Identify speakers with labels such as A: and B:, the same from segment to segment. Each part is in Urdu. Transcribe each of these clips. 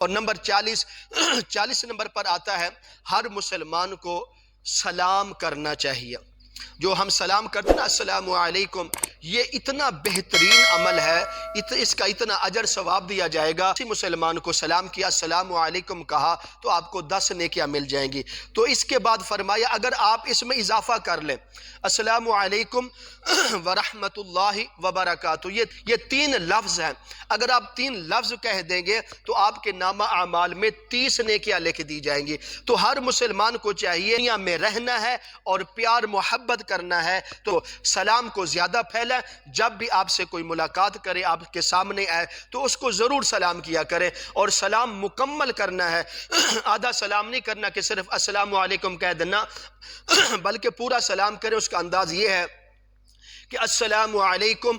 A: اور نمبر 40 نمبر پر آتا ہے ہر مسلمان کو سلام کرنا چاہیے۔ جو ہم سلام کرتے ہیں نا السلام علیکم، یہ اتنا بہترین عمل ہے، اس کا اتنا اجر ثواب دیا جائے گا۔ کسی مسلمان کو سلام کیا، السلام علیکم کہا تو آپ کو 10 نیکیاں مل جائیں گی۔ تو اس کے بعد فرمایا اگر آپ اس میں اضافہ کر لیں السلام علیکم ورحمۃ اللہ وبرکاتہ، یہ 3 لفظ ہیں، اگر آپ 3 لفظ کہہ دیں گے تو آپ کے نامہ اعمال میں 30 نیکیاں لکھ دی جائیں گی۔ تو ہر مسلمان کو چاہیے دنیا میں رہنا ہے اور پیار محبت کرنا ہے تو سلام کو زیادہ پھیلائیں۔ جب بھی آپ سے کوئی ملاقات کرے، آپ کے سامنے آئے تو اس کو ضرور سلام کیا کریں، اور سلام مکمل کرنا ہے۔ آدھا سلام نہیں کرنا کہ صرف السلام علیکم کہہ دینا، بلکہ پورا سلام کریں۔ اس کا انداز یہ ہے کہ السلام علیکم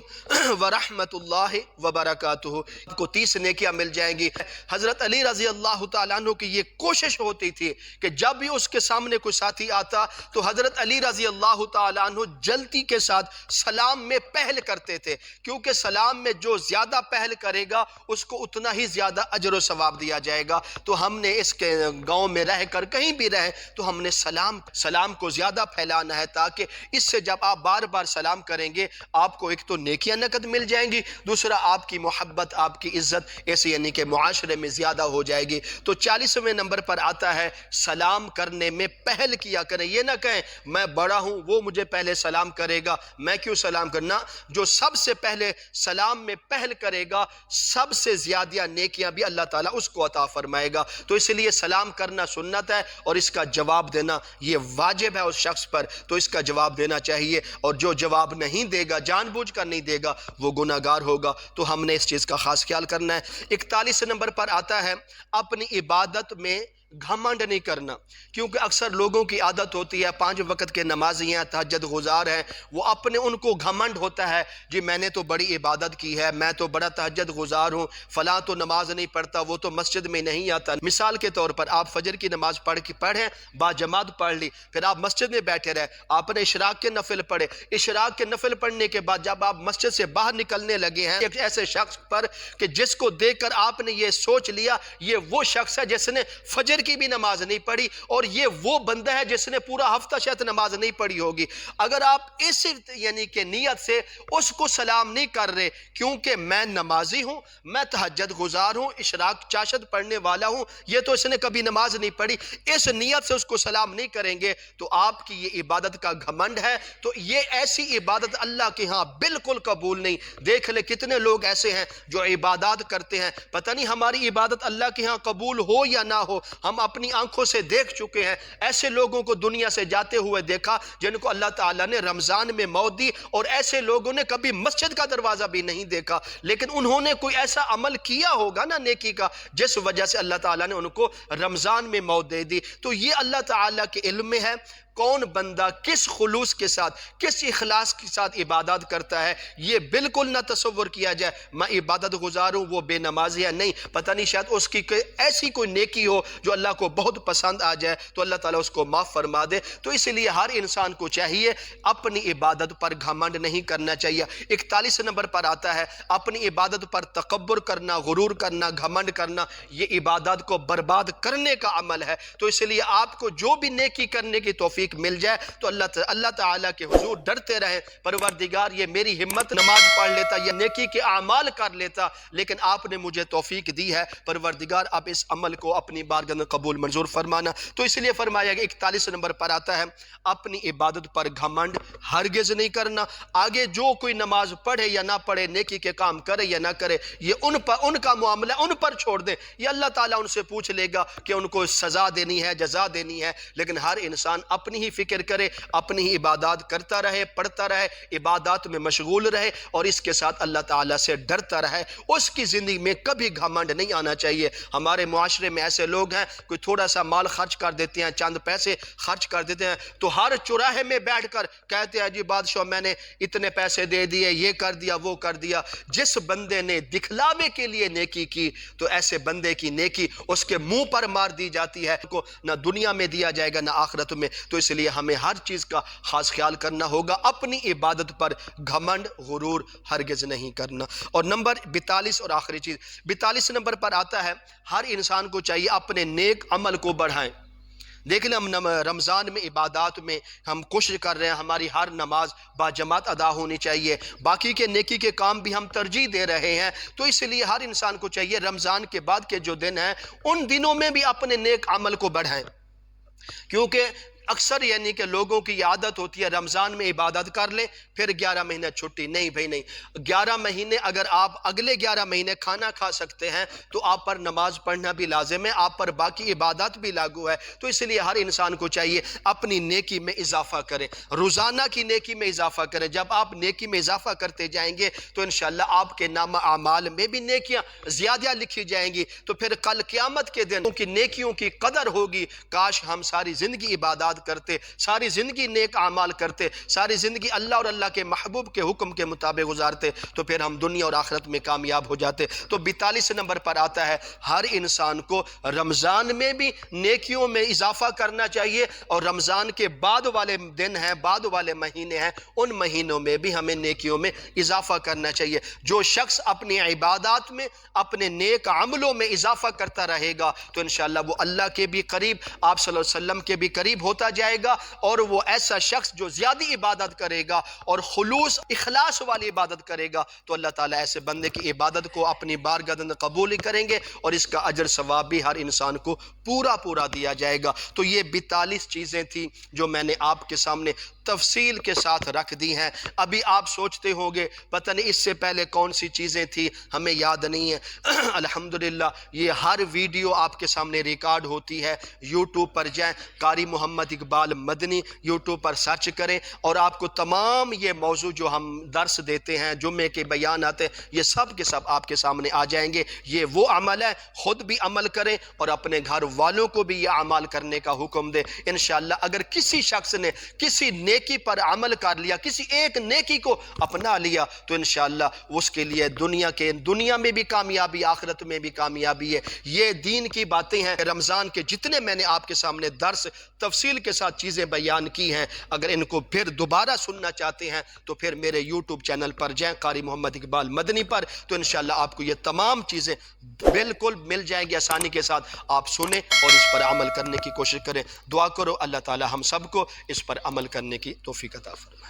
A: ورحمۃ اللہ وبرکاتہ، آپ کو 30 نیکیاں مل جائیں گی۔ حضرت علی رضی اللہ تعالیٰ عنہ کی یہ کوشش ہوتی تھی کہ جب بھی اس کے سامنے کوئی ساتھی آتا تو حضرت علی رضی اللہ تعالیٰ عنہ جلدی کے ساتھ سلام میں پہل کرتے تھے، کیونکہ سلام میں جو زیادہ پہل کرے گا اس کو اتنا ہی زیادہ اجر و ثواب دیا جائے گا۔ تو ہم نے اس کے گاؤں میں رہ کر کہیں بھی رہیں تو ہم نے سلام کو زیادہ پھیلانا ہے، تاکہ اس سے جب آپ بار بار سلام کریں گے آپ کو ایک تو نیکیاں نقد مل جائیں گی، دوسرا آپ کی محبت، آپ کی عزت ایسے یعنی کہ معاشرے میں زیادہ ہو جائے گی۔ تو 40ویں نمبر پر آتا ہے سلام کرنے میں پہل کیا کریں۔ یہ نہ کہیں میں بڑا ہوں وہ مجھے پہلے سلام کرے گا، میں کیوں سلام کرنا۔ جو سب سے پہلے سلام میں پہل کرے گا سب سے زیادہ نیکیاں بھی اللہ تعالیٰ اس کو عطا فرمائے گا۔ تو اس لیے سلام کرنا سنت ہے اور اس کا جواب دینا یہ واجب ہے اس شخص پر، تو اس کا جواب دینا چاہیے، اور جو جواب نہیں دے گا، جان بوجھ کر نہیں دے گا، وہ گناہ گار ہوگا۔ تو ہم نے اس چیز کا خاص خیال کرنا ہے۔ 41 نمبر پر آتا ہے اپنی عبادت میں گھمنڈ نہیں کرنا، کیونکہ اکثر لوگوں کی عادت ہوتی ہے 5 وقت کے نمازی ہیں، تہجد گزار ہیں، وہ ان کو گھمنڈ ہوتا ہے جی میں نے تو بڑی عبادت کی ہے، میں تو بڑا تہجد گزار ہوں، فلاں تو نماز نہیں پڑھتا، وہ تو مسجد میں نہیں آتا۔ مثال کے طور پر آپ فجر کی نماز پڑھیں، با جماعت پڑھ لی، پھر آپ مسجد میں بیٹھے رہے، آپ نے اشراق کے نفل پڑھے، اشراق کے نفل پڑھنے کے بعد جب آپ مسجد سے باہر نکلنے لگے ہیں ایک ایسے شخص پر کہ جس کو دیکھ کر آپ نے یہ سوچ لیا یہ وہ شخص ہے جس نے فجر کی بھی نماز نہیں پڑھی، اور یہ وہ بندہ ہے جس نے پورا ہفتہ شاید نماز نہیں پڑھی ہوگی۔ اگر آپ اس یعنی کہ نیت سے اس کو سلام نہیں کر رہے کیونکہ میں نمازی ہوں، میں تہجد گزار ہوں، اشراق چاشت پڑھنے والا ہوں، یہ تو اس نے کبھی نماز نہیں پڑھی، اس نیت سے اس کو سلام نہیں کریں گے تو آپ کی یہ عبادت کا گھمنڈ ہے، تو یہ ایسی عبادت اللہ کے ہاں بالکل قبول نہیں۔ دیکھ لے کتنے لوگ ایسے ہیں جو عبادات کرتے ہیں، پتہ نہیں ہماری عبادت اللہ کے ہاں قبول ہو یا نہ ہو، ہم اپنی آنکھوں سے دیکھ چکے ہیں۔ ایسے لوگوں کو دنیا سے جاتے ہوئے دیکھا جن کو اللہ تعالیٰ نے رمضان میں موت دی، اور ایسے لوگوں نے کبھی مسجد کا دروازہ بھی نہیں دیکھا، لیکن انہوں نے کوئی ایسا عمل کیا ہوگا نا نیکی کا جس وجہ سے اللہ تعالیٰ نے ان کو رمضان میں موت دے دی۔ تو یہ اللہ تعالیٰ کے علم میں ہے کون بندہ کس خلوص کے ساتھ، کس اخلاص کے ساتھ عبادات کرتا ہے۔ یہ بالکل نہ تصور کیا جائے میں عبادت گزار ہوں وہ بے نمازی ہے، نہیں، پتہ نہیں شاید اس کی ایسی کوئی نیکی ہو جو اللہ کو بہت پسند آ جائے تو اللہ تعالیٰ اس کو معاف فرما دے۔ تو اس لیے ہر انسان کو چاہیے اپنی عبادت پر گھمنڈ نہیں کرنا چاہیے۔ 41 نمبر پر آتا ہے اپنی عبادت پر تکبر کرنا، غرور کرنا، گھمنڈ کرنا، یہ عبادت کو برباد کرنے کا عمل ہے۔ تو اس لیے آپ کو جو بھی نیکی کرنے کی توفیق مل جائے تو اللہ تعالیٰ کے حضور ڈرتے رہیں، پروردگار یہ میری ہمت نماز پڑھ لیتا، یہ نیکی کے اعمال کر لیتا، لیکن آپ نے مجھے توفیق دی ہے، پروردگار اب اس عمل کو اپنی بارگاہ میں قبول منظور فرمانا۔ تو اس لیے فرمایا کہ 41 نمبر پر آتا ہے اپنی عبادت پر گھمنڈ ہرگز نہیں کرنا۔ آگے جو کوئی نماز پڑھے یا نہ پڑھے، نیکی کے کام کرے یا نہ کرے، یہ ان کا معاملہ ان پر چھوڑ دیں، یہ اللہ تعالیٰ ان سے پوچھ لے گا کہ ان کو سزا دینی ہے، جزا دینی ہے، لیکن ہر انسان اپنی ہی فکر کرے، اپنی ہی عبادات کرتا رہے، پڑھتا رہے، عبادات میں مشغول رہے، اور اس کے ساتھ اللہ تعالیٰ سے ڈرتا رہے۔ اس کی زندگی میں کبھی گھمنڈ نہیں آنا چاہیے۔ ہمارے معاشرے میں ایسے لوگ ہیں کوئی تھوڑا سا مال خرچ کر دیتے ہیں، چند پیسے خرچ کر دیتے ہیں تو ہر چوراہے میں بیٹھ کر کہتے ہیں جی بادشاہ میں نے اتنے پیسے دے دیے، یہ کر دیا، وہ کر دیا۔ جس بندے نے دکھلاوے کے لیے نیکی کی تو ایسے بندے کی نیکی اس کے منہ پر مار دی جاتی ہے، کو نہ دنیا میں دیا جائے گا نہ آخرت میں۔ تو اس لیے ہمیں ہر چیز کا خاص خیال کرنا ہوگا، اپنی عبادت پر گھمنڈ غرور ہرگز نہیں کرنا۔ اور نمبر 42 اور آخری چیز 42 نمبر پر آتا ہے، ہر انسان کو چاہیے اپنے نیک عمل کو بڑھائیں۔ دیکھ لیں ہم رمضان میں عبادات میں ہم کوشش کر رہے ہیں، ہماری ہر نماز باجماعت ادا ہونی چاہیے، باقی کے نیکی کے کام بھی ہم ترجیح دے رہے ہیں، تو اس لیے ہر انسان کو چاہیے رمضان کے بعد کے جو دن ہیں ان دنوں میں بھی اپنے نیک عمل کو بڑھائیں، کیونکہ اکثر یعنی کہ لوگوں کی یہ عادت ہوتی ہے رمضان میں عبادت کر لیں پھر 11 مہینے چھٹی۔ نہیں بھائی نہیں، 11 مہینے اگر آپ اگلے 11 مہینے کھانا کھا سکتے ہیں تو آپ پر نماز پڑھنا بھی لازم ہے، آپ پر باقی عبادات بھی لاگو ہے، تو اس لیے ہر انسان کو چاہیے اپنی نیکی میں اضافہ کریں، روزانہ کی نیکی میں اضافہ کریں۔ جب آپ نیکی میں اضافہ کرتے جائیں گے تو انشاءاللہ آپ کے نامہ اعمال میں بھی نیکیاں زیادہ لکھی جائیں گی، تو پھر کل قیامت کے دن ان کی نیکیوں کی قدر ہوگی۔ کاش ہم ساری زندگی عبادات کرتے، ساری زندگی نیک اعمال کرتے، ساری زندگی اللہ اور اللہ کے محبوب کے حکم کے مطابق گزارتے، تو پھر ہم دنیا اور آخرت میں کامیاب ہو جاتے۔ تو 42 نمبر پر آتا ہے ہر انسان کو رمضان میں بھی نیکیوں میں اضافہ کرنا چاہیے، اور رمضان کے بعد والے دن ہیں، بعد والے مہینے ہیں، ان مہینوں میں بھی ہمیں نیکیوں میں اضافہ کرنا چاہیے۔ جو شخص اپنی عبادات میں اپنے نیک عملوں میں اضافہ کرتا رہے گا تو انشاءاللہ وہ اللہ کے بھی قریب، آپ صلی اللہ علیہ وسلم کے بھی قریب ہوتا جائے گا، اور وہ ایسا شخص جو زیادہ عبادت کرے گا اور خلوص اخلاص والی عبادت کرے گا تو اللہ تعالیٰ ایسے بندے کی عبادت کو اپنی بارگاہ میں قبول کریں گے، اور اس کا اجر ثواب بھی ہر انسان کو پورا دیا جائے گا۔ تو یہ 42 چیزیں تھیں جو میں نے آپ کے سامنے تفصیل کے ساتھ رکھ دی ہیں۔ ابھی آپ سوچتے ہوں گے پتہ نہیں اس سے پہلے کون سی چیزیں تھیں، ہمیں یاد نہیں ہے۔ الحمدللہ یہ ہر ویڈیو آپ کے سامنے ریکارڈ ہوتی ہے، یوٹیوب پر جائیں، قاری محمد اقبال مدنی یوٹیوب پر سرچ کریں، اور آپ کو تمام یہ موضوع جو ہم درس دیتے ہیں، جمعے کے بیانات ہیں، یہ سب کے سب آپ کے سامنے آ جائیں گے۔ یہ وہ عمل ہے، خود بھی عمل کریں اور اپنے گھر والوں کو بھی یہ عمل کرنے کا حکم دیں۔ انشاءاللہ اگر کسی شخص نے کسی نیکی پر عمل کر لیا، کسی ایک نیکی کو اپنا لیا، تو انشاءاللہ اس کے لیے دنیا میں بھی کامیابی، آخرت میں بھی کامیابی ہے۔ یہ دین کی باتیں ہیں۔ رمضان کے جتنے میں نے آپ کے سامنے درس تفصیل کے ساتھ چیزیں بیان کی ہیں، اگر ان کو پھر دوبارہ سننا چاہتے ہیں تو پھر میرے یوٹیوب چینل پر جائیں، قاری محمد اقبال مدنی پر، تو انشاءاللہ آپ کو یہ تمام چیزیں بالکل مل جائیں گی آسانی کے ساتھ۔ آپ سنیں اور اس پر عمل کرنے کی کوشش کریں۔ دعا کرو اللہ تعالی ہم سب کو اس پر عمل کرنے کی توفیق عطا فرمائے۔